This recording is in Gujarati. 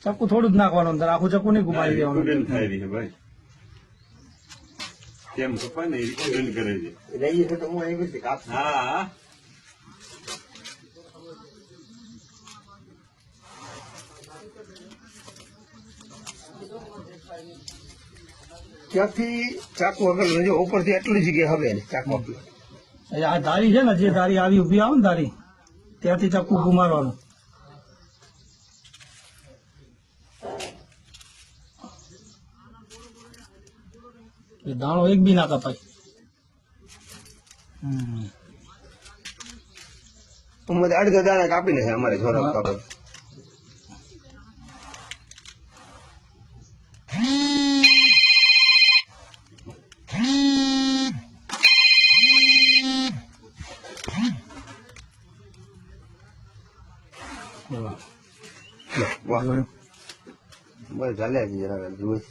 ચક્કુ થોડું જ નાખવાનું અંદર, આખું ચક્કુ નહીં ઘુમાવી દેવાનું. સ્ટુડન્ટ થાય રહી છે ભાઈ, કેમ કપાય ને એ સ્ટુડન્ટ કરે છે. રહી છે તો હું આવી ગઈ કાપ. હા ત્યાંથી ચાકુ આગળ જો ઉપરથી એટલી જગ્યાએ હવે ને ચાકુ આપી. આ ધારી છે ને, જે ધારી આવી ઉભી આવે ને ધારી, ત્યાંથી ચક્કુ ઘુમાડવાનું. એ દાણો એક બી ના કપાય. અમારે અડધા દાણા કાપી નાખે અમારે છોરા કાપે. વાહ બસ ચાલે જરા જોઈ